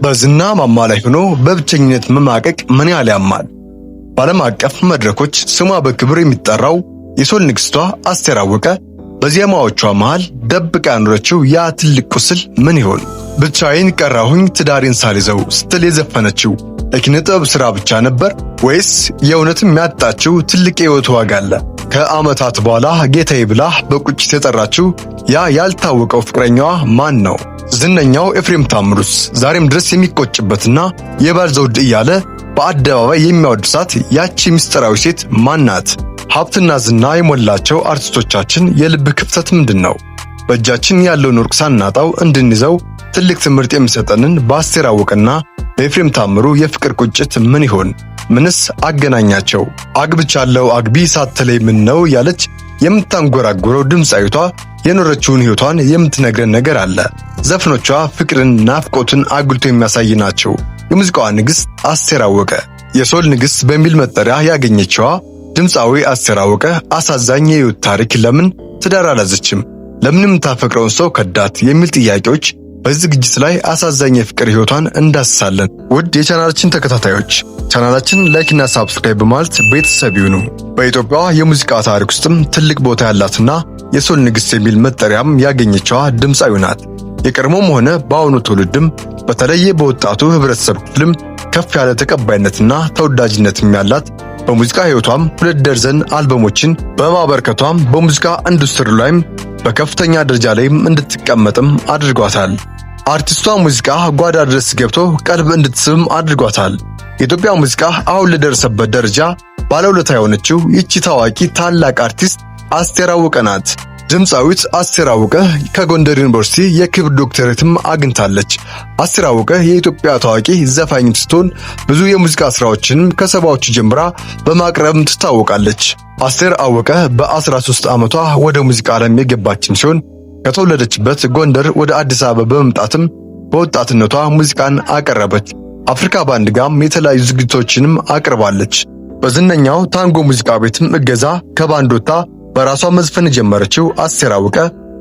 በዝና ማማ ላይ ሆኖ በብቸኝነት መማቀቅ ምን ያህል ያማል። በዓለም አቀፍ መድረኮች ስሟ በክብር የሚጠራው የሶል ንግስቷ አስቴር አወቀ በዜማዎቿ መሃል ደብቃ ያኖረችው ያ ትልቅ ቁስል ምን ይሆን? ብቻዬን ቀራሁኝ ትዳሬን ሳልይዘው ስትል የዘፈነችው የኪነ ጥበብ ሥራ ብቻ ነበር ወይስ የእውነትም ያጣችው ትልቅ የሕይወት ዋጋ አለ? ከዓመታት በኋላ ጌታዬ ብላ በቁጭት የጠራችው ያ ያልታወቀው ፍቅረኛዋ ማን ነው? ዝነኛው ኤፍሬም ታምሩስ ዛሬም ድረስ የሚቆጭበትና የባል ዘውድ እያለ በአደባባይ የሚያወድሳት ያቺ ምስጢራዊ ሴት ማን ናት? ሀብትና ዝና የሞላቸው አርቲስቶቻችን የልብ ክፍተት ምንድነው? በእጃችን ያለውን ወርቅ ሳናጣው እንድንይዘው ትልቅ ትምህርት የሚሰጠንን በአስቴር አወቀና በኤፍሬም ታምሩ የፍቅር ቁጭት ምን ይሆን? ምንስ አገናኛቸው? አግብቻለሁ አግቢ ሳትለይ ምን ነው ያለች የምታንጎራጉረው ድምጻዊቷ የኖረችውን ሕይወቷን የምትነግረን ነገር አለ። ዘፈኖቿ ፍቅርን፣ ናፍቆትን አጉልቶ የሚያሳይ ናቸው። የሙዚቃዋ ንግሥት አስቴር አወቀ የሶል ንግሥት በሚል መጠሪያ ያገኘችዋ ድምፃዊ አስቴር አወቀ አሳዛኝ የሕይወት ታሪክ ለምን ትዳር አልያዘችም? ለምንም ታፈቅረውን ሰው ከዳት? የሚል ጥያቄዎች በዚህ ዝግጅት ላይ አሳዛኝ የፍቅር ሕይወቷን እንዳስሳለን። ውድ የቻናላችን ተከታታዮች ቻናላችን ላይክና ሳብስክራይብ በማለት ቤተሰብ ይሁኑ። በኢትዮጵያ የሙዚቃ ታሪክ ውስጥም ትልቅ ቦታ ያላትና የሶል ንግሥት የሚል መጠሪያም ያገኘችዋ ድምፃዊ ናት። የቀድሞም ሆነ በአሁኑ ትውልድም በተለየ በወጣቱ ህብረተሰብ ክፍልም ከፍ ያለ ተቀባይነትና ተወዳጅነትም ያላት በሙዚቃ ሕይወቷም 2 ደርዘን አልበሞችን በማበርከቷም በሙዚቃ ኢንዱስትሪ ላይም በከፍተኛ ደረጃ ላይም እንድትቀመጥም አድርጓታል። አርቲስቷ ሙዚቃ ጓዳ ድረስ ገብቶ ቀልብ እንድትስብም አድርጓታል። የኢትዮጵያ ሙዚቃ አሁን ለደረሰበት ደረጃ ባለውለታ የሆነችው ይቺ ታዋቂ ታላቅ አርቲስት አስቴር አወቀ ናት። ድምፃዊት አስቴር አወቀ ከጎንደር ዩኒቨርሲቲ የክብር ዶክተሬትም አግኝታለች። አስቴር አወቀ የኢትዮጵያ ታዋቂ ዘፋኝ ስትሆን ብዙ የሙዚቃ ስራዎችንም ከሰባዎቹ ጀምራ በማቅረብም ትታወቃለች። አስቴር አወቀ በ13 ዓመቷ ወደ ሙዚቃ ዓለም የገባችም ሲሆን ከተወለደችበት ጎንደር ወደ አዲስ አበባ በመምጣትም በወጣትነቷ ሙዚቃን አቀረበች። አፍሪካ ባንድ ጋም የተለያዩ ዝግጅቶችንም አቅርባለች። በዝነኛው ታንጎ ሙዚቃ ቤትም እገዛ ከባንድ ወጥታ በራሷ መዝፈን ጀመረችው። አስቴር አወቀ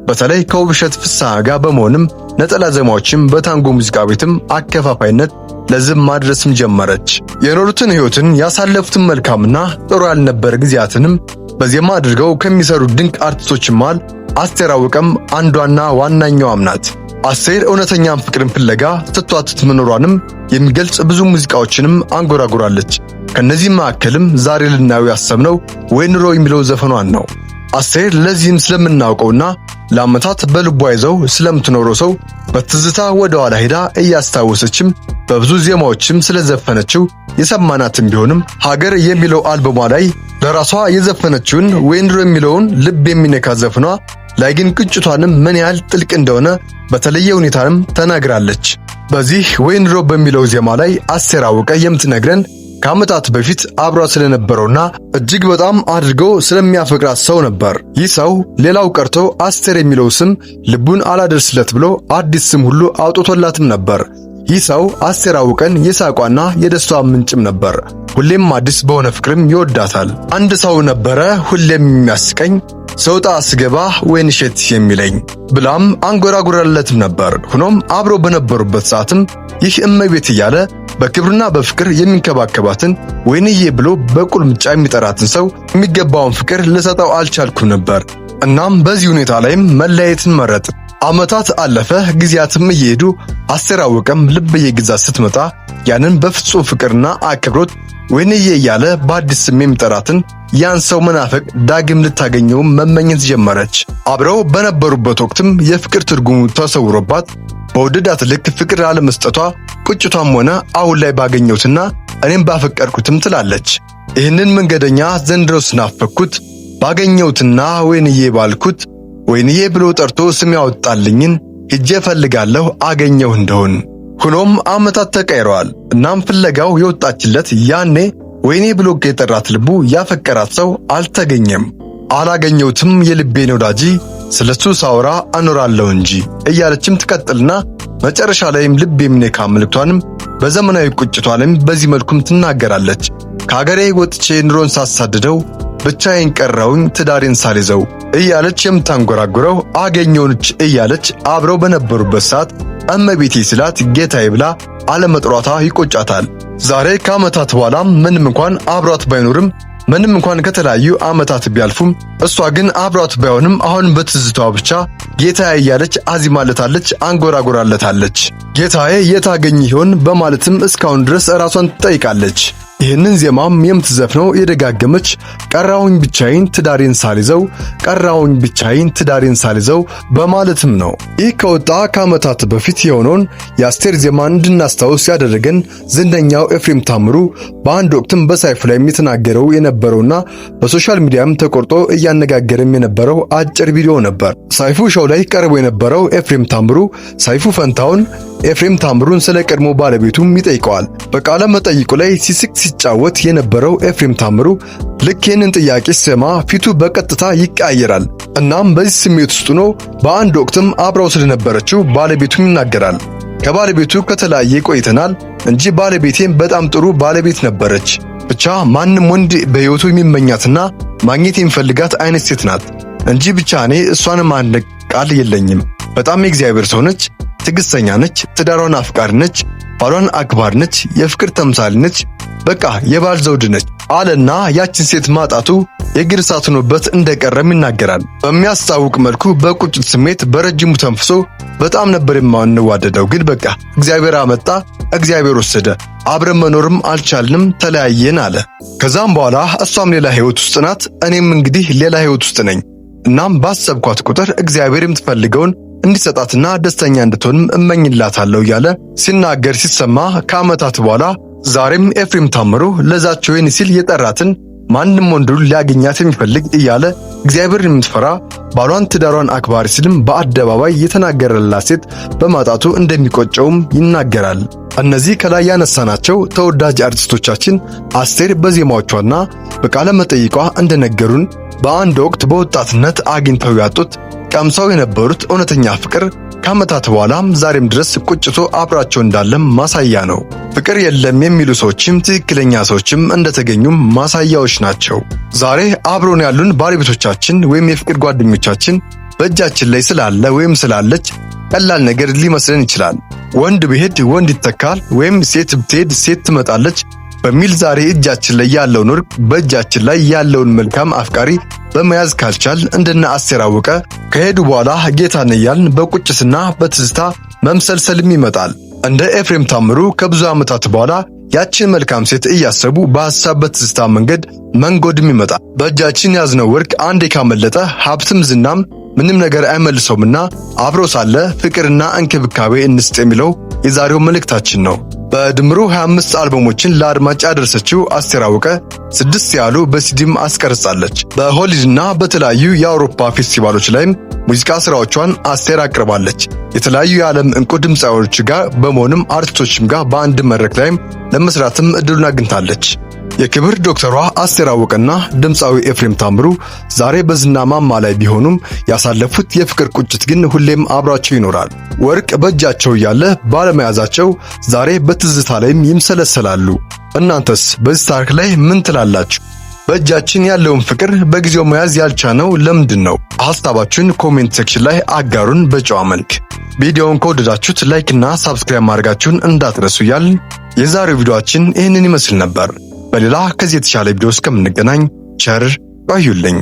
በተለይ ከውብሸት ፍስሐ ጋር በመሆንም ነጠላ ዜማዎችም በታንጎ ሙዚቃ ቤትም አከፋፋይነት ለዝም ማድረስም ጀመረች። የኖሩትን ሕይወትን ያሳለፉትን መልካምና ጥሩ ያልነበረ ጊዜያትንም በዜማ አድርገው ከሚሰሩ ድንቅ አርቲስቶች መሃል አስቴር አወቀም አንዷና ዋናኛዋም ናት። አስቴር እውነተኛም ፍቅርን ፍለጋ ስትዋትት መኖሯንም የሚገልጽ ብዙ ሙዚቃዎችንም አንጎራጉራለች። ከነዚህ መካከልም ዛሬ ልናየው ያሰብነው ወይ ኑሮ የሚለው ዘፈኗን ነው። አስቴር ለዚህም ስለምናውቀውና ለዓመታት በልቧ ይዘው ስለምትኖረው ሰው በትዝታ ወደ ኋላ ሄዳ እያስታወሰችም በብዙ ዜማዎችም ስለዘፈነችው የሰማናትም ቢሆንም ሀገር የሚለው አልበሟ ላይ ለራሷ የዘፈነችውን ወይ ኑሮ የሚለውን ልብ የሚነካ ዘፈኗ ላይ ግን ቁጭቷንም ምን ያህል ጥልቅ እንደሆነ በተለየ ሁኔታንም ተናግራለች። በዚህ ወይ ኑሮ በሚለው ዜማ ላይ አስቴር አወቀ የምትነግረን ከዓመታት በፊት አብሯ ስለነበረውና እጅግ በጣም አድርገው ስለሚያፈቅራት ሰው ነበር። ይህ ሰው ሌላው ቀርቶ አስቴር የሚለው ስም ልቡን አላደርስለት ብሎ አዲስ ስም ሁሉ አውጥቶላትም ነበር። ይህ ሰው አስቴር አወቀን የሳቋና የደስታዋ ምንጭም ነበር። ሁሌም አዲስ በሆነ ፍቅርም ይወዳታል። አንድ ሰው ነበረ ሁሌም የሚያስቀኝ ሰውጣ ስገባ ወይን እሸት የሚለኝ ብላም አንጎራጉራለትም ነበር። ሆኖም አብሮ በነበሩበት ሰዓትም ይህ እመቤት እያለ በክብርና በፍቅር የሚንከባከባትን ወይንዬ ብሎ በቁልምጫ የሚጠራትን ሰው የሚገባውን ፍቅር ልሰጠው አልቻልኩም ነበር። እናም በዚህ ሁኔታ ላይም መለያየትን መረጥ። ዓመታት አለፈ፣ ጊዜያትም እየሄዱ አስቴር አወቀም ልብ እየገዛት ስትመጣ ያንን በፍጹም ፍቅርና አክብሮት ወይንዬ እያለ በአዲስ ስም የሚጠራትን ያን ሰው መናፈቅ ዳግም ልታገኘው መመኘት ጀመረች። አብረው በነበሩበት ወቅትም የፍቅር ትርጉሙ ተሰውሮባት በወደዳት ልክ ፍቅር አለመስጠቷ ቁጭቷም ሆነ አሁን ላይ ባገኘውትና እኔም ባፈቀርኩትም ትላለች። ይህንን መንገደኛ ዘንድሮ ስናፈኩት ባገኘውትና ወይንዬ ባልኩት ወይንዬ ብሎ ጠርቶ ስም ያወጣልኝን ሄጄ ፈልጋለሁ አገኘው እንደሆን። ሆኖም ዓመታት ተቀይረዋል። እናም ፍለጋው የወጣችለት ያኔ ወይኔ ብሎ የጠራት ልቡ ያፈቀራት ሰው አልተገኘም። አላገኘውትም የልቤን ወዳጂ ስለሱ ሳውራ አኖራለሁ እንጂ እያለችም ትቀጥልና መጨረሻ ላይም ልብ የሚነካ መልእክቷንም በዘመናዊ ቁጭቷንም በዚህ መልኩም ትናገራለች። ከሀገሬ ወጥቼ ኑሮን ሳሳድደው ብቻዬን ቀረውኝ ትዳሬን ሳልይዘው እያለች የምታንጎራጉረው አገኘውንች እያለች አብረው በነበሩበት ሰዓት እመቤቴ ስላት ጌታዬ ብላ አለመጥሯታ ይቆጫታል። ዛሬ ከዓመታት በኋላ ምንም እንኳን አብሯት ባይኖርም ምንም እንኳን ከተለያዩ ዓመታት ቢያልፉም እሷ ግን አብሯት ባይሆንም አሁን በትዝታዋ ብቻ ጌታዬ እያለች አዚማለታለች፣ አንጎራጎራለታለች። ጌታዬ የታገኝ ይሆን በማለትም እስካሁን ድረስ ራሷን ትጠይቃለች። ይህንን ዜማም የምትዘፍነው የደጋገመች ቀራውኝ ብቻዬን ትዳሬን ሳልይዘው ቀራውኝ ብቻዬን ትዳሬን ሳልይዘው በማለትም ነው። ይህ ከወጣ ከዓመታት በፊት የሆነውን የአስቴር ዜማን እንድናስታውስ ያደረገን ዝነኛው ኤፍሬም ታምሩ በአንድ ወቅትም በሳይፉ ላይ የተናገረው የነበረውና በሶሻል ሚዲያም ተቆርጦ እያነጋገረም የነበረው አጭር ቪዲዮ ነበር። ሳይፉ ሾው ላይ ቀርቦ የነበረው ኤፍሬም ታምሩ ሳይፉ ፈንታውን ኤፍሬም ታምሩን ስለ ቀድሞ ባለቤቱም ይጠይቀዋል። በቃለ መጠይቁ ላይ ሲስቅ ሲጫወት የነበረው ኤፍሬም ታምሩ ልክ ይህንን ጥያቄ ሲሰማ ፊቱ በቀጥታ ይቀያየራል። እናም በዚህ ስሜት ውስጥ ሆኖ በአንድ ወቅትም አብረው ስለነበረችው ባለቤቱም ይናገራል። ከባለቤቱ ከተለያየ ቆይተናል እንጂ ባለቤቴም በጣም ጥሩ ባለቤት ነበረች። ብቻ ማንም ወንድ በሕይወቱ የሚመኛትና ማግኘት የሚፈልጋት አይነት ሴት ናት እንጂ ብቻ እኔ እሷን ማድነቅ ቃል የለኝም። በጣም የእግዚአብሔር ሰው ነች፣ ትዕግስተኛ ነች፣ ትዳሯን አፍቃሪ ነች፣ ባሏን አክባሪ ነች፣ የፍቅር ተምሳሌ ነች፣ በቃ የባል ዘውድ ነች አለና ያችን ሴት ማጣቱ የእግር እሳት ሆኖበት እንደቀረም ይናገራል። በሚያስታውቅ መልኩ በቁጭት ስሜት በረጅሙ ተንፍሶ በጣም ነበር የማንዋደደው፣ ግን በቃ እግዚአብሔር አመጣ፣ እግዚአብሔር ወሰደ፣ አብረን መኖርም አልቻልንም፣ ተለያየን አለ። ከዛም በኋላ እሷም ሌላ ህይወት ውስጥ ናት፣ እኔም እንግዲህ ሌላ ህይወት ውስጥ ነኝ። እናም ባሰብኳት ቁጥር እግዚአብሔር የምትፈልገውን እንዲሰጣትና ደስተኛ እንድትሆንም እመኝላታለሁ እያለ ሲናገር ሲሰማ ከዓመታት በኋላ ዛሬም ኤፍሬም ታምሩ ለዛች ወይን ሲል የጠራትን ማንም ወንድ ሊያገኛት የሚፈልግ እያለ እግዚአብሔርን የምትፈራ ባሏን ትዳሯን አክባሪ ሲልም በአደባባይ የተናገረላት ሴት በማጣቱ እንደሚቆጨውም ይናገራል። እነዚህ ከላይ ያነሳናቸው ተወዳጅ አርቲስቶቻችን አስቴር በዜማዎቿና በቃለ መጠይቋ እንደነገሩን በአንድ ወቅት በወጣትነት አግኝተው ያጡት ቀምሰው የነበሩት እውነተኛ ፍቅር ከዓመታት በኋላም ዛሬም ድረስ ቁጭቶ አብራቸው እንዳለም ማሳያ ነው። ፍቅር የለም የሚሉ ሰዎችም ትክክለኛ ሰዎችም እንደተገኙም ማሳያዎች ናቸው። ዛሬ አብሮን ያሉን ባለቤቶቻችን ወይም የፍቅር ጓደኞቻችን በእጃችን ላይ ስላለ ወይም ስላለች ቀላል ነገር ሊመስለን ይችላል። ወንድ ቢሄድ ወንድ ይተካል ወይም ሴት ብትሄድ ሴት ትመጣለች በሚል ዛሬ እጃችን ላይ ያለውን ወርቅ በእጃችን ላይ ያለውን መልካም አፍቃሪ በመያዝ ካልቻል እንደነ አስቴር አወቀ ከሄዱ በኋላ ጌታን እያልን በቁጭትና በትዝታ መምሰልሰልም ይመጣል። እንደ ኤፍሬም ታምሩ ከብዙ ዓመታት በኋላ ያችን መልካም ሴት እያሰቡ በሐሳብ በትዝታ መንገድ መንጎድም ይመጣል። በእጃችን ያዝነው ወርቅ አንዴ ካመለጠ ሀብትም ዝናም ምንም ነገር አይመልሰውምና አብሮ ሳለ ፍቅርና እንክብካቤ እንስጥ የሚለው የዛሬው መልእክታችን ነው። በድምሩ 25 አልበሞችን ለአድማጭ ያደረሰችው አስቴር አወቀ 6 ያሉ በሲዲም አስቀርጻለች። በሆሊውድና በተለያዩ የአውሮፓ ፌስቲቫሎች ላይም ሙዚቃ ስራዎቿን አስቴር አቅርባለች። የተለያዩ የዓለም እንቁ ድምፃዊዎች ጋር በመሆንም አርቲስቶችም ጋር በአንድ መድረክ ላይም ለመስራትም እድሉን አግኝታለች። የክብር ዶክተሯ አስቴር አወቀና ድምፃዊ ኤፍሬም ታምሩ ዛሬ በዝና ማማ ላይ ቢሆኑም ያሳለፉት የፍቅር ቁጭት ግን ሁሌም አብሯቸው ይኖራል። ወርቅ በእጃቸው እያለ ባለመያዛቸው ዛሬ በትዝታ ላይም ይምሰለሰላሉ። እናንተስ በዚህ ታሪክ ላይ ምን ትላላችሁ? በእጃችን ያለውን ፍቅር በጊዜው መያዝ ያልቻነው ለምንድን ነው? ሐሳባችሁን ኮሜንት ሴክሽን ላይ አጋሩን በጨዋ መልክ። ቪዲዮውን ከወደዳችሁት ላይክ እና ሰብስክራይብ ማድረጋችሁን እንዳትረሱ እያልን የዛሬው ቪዲዮአችን ይህንን ይመስል ነበር። በሌላ ከዚህ የተሻለ ቪዲዮ እስከምንገናኝ ቸር ቆዩልኝ።